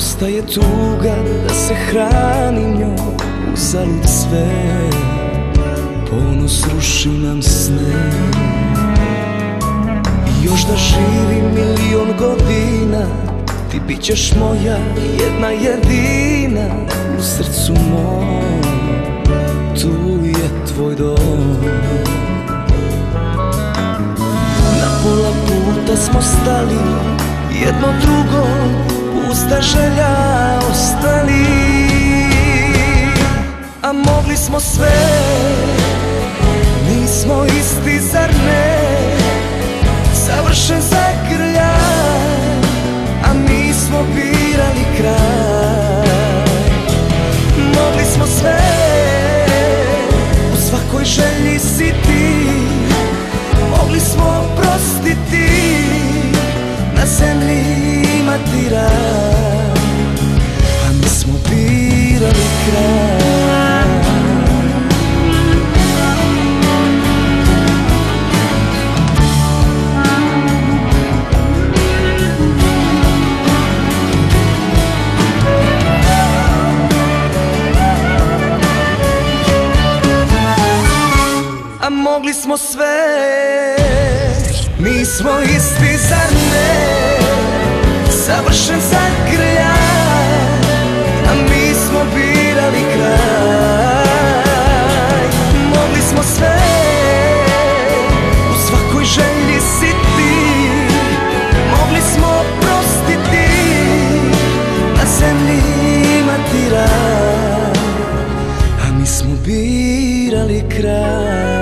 ostaje tuga da se hranim njom, uzalud sve, ponos ruši nam sne. I još da živim milion godina, ti bit ćeš moja jedna jedina. U srcu mom, tu je tvoj dom. Na pola puta smo stali, jedno drugo pusta želja ostali. A mogli smo sve, nismo isti zar ne? Savršen zagrljaj, a mi smo birali kraj. Mogli smo sve, u svakoj želji si ti. Mogli smo oprostiti, na zemlji imati raj, a mi smo birali kraj. A mogli smo sve, mi smo isti zar ne? Savršen zagrljaj, a mi smo birali kraj. Mogli smo sve, u svakoj želji si ti. Mogli smo oprostiti, na zemlji imati raj, a mi smo birali kraj.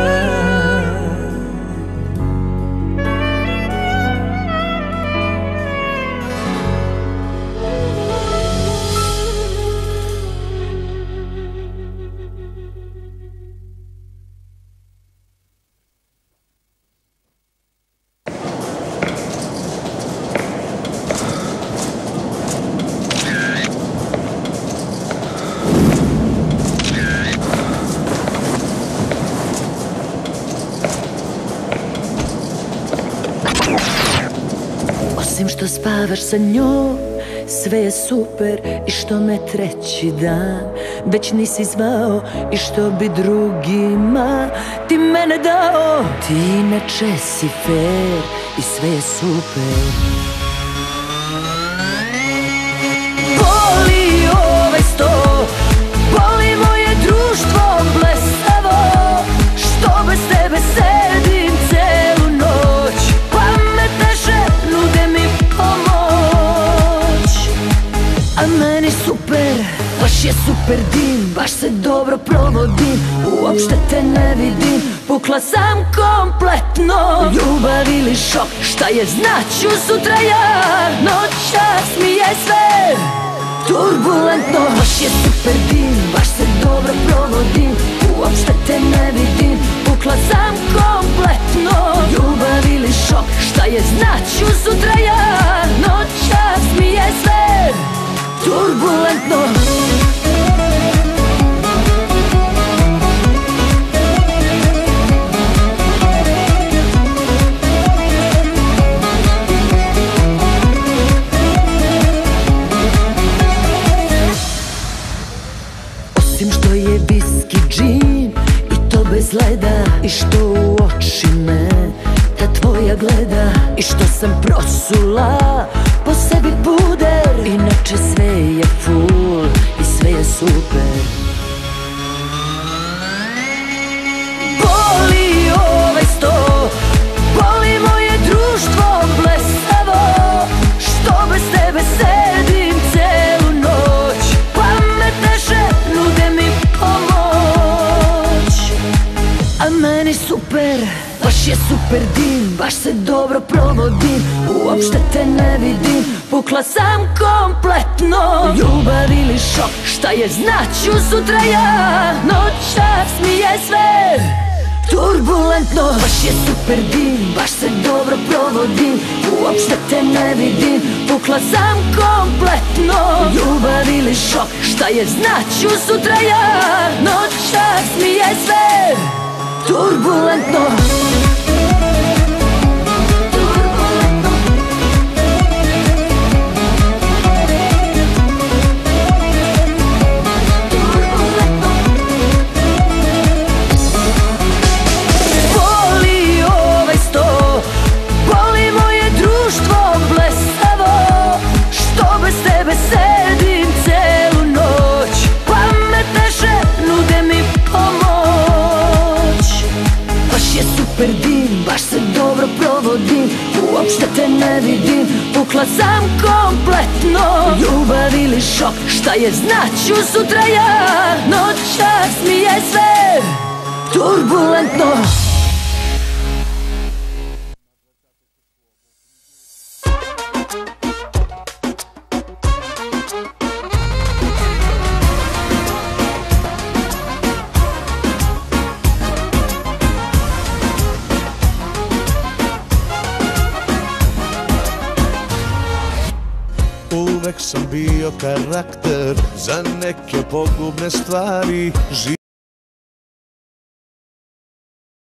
Što spavaš sa njom, sve je super. I što me treći dan već nisi zvao, i što bi drugima ti mene dao. Ti inače si fair i sve je super. Boli ovaj sto, boli moje društvo blesavo, što bez tebe sedim celu noć. Pametne žene nude mi pomoć, a meni super, baš je super dim. Baš se dobro provodim, uopšte te ne vidim. Pukla sam kompletno, ljubav ili šok, šta je znaću sutra ja. Noćas mi je sve turbulentno, baš je super dim. Baš se dobro provodim, uopšte te ne vidim. Pukla sam kompletno, ljubav ili šok, šta je znaću sutra ja. Noćas mi je sve turbulentno. Osim što je viski džin i to bez leda, i što u oči me ta tvoja gleda, i što sam prosula po sebi puder. Inače sve je full i sve je super. Boli ovaj sto, boli moje društvo blesavo, što bez tebe sedim celu noć. Pametne žene nude mi pomoć, a meni super, baš je super dim. Baš se dobro provodim, uopšte te ne vidim. Pukla sam kompletno, ljubav ili šok, šta je znaću sutra ja. Noćas mi je sve turbulentno, baš je super dim. Baš se dobro provodim, uopšte te ne vidim. Pukla sam kompletno, ljubav ili šok, šta je znaću sutra ja. Noćas mi je sve turbulentno. vodim, uopšte te ne vidim. Pukla sam kompletno, ljubav ili šok, šta je znaću sutra ja. Noćas mi je sve turbulentno. Uvek sam bio karakter za neke pogubne stvari.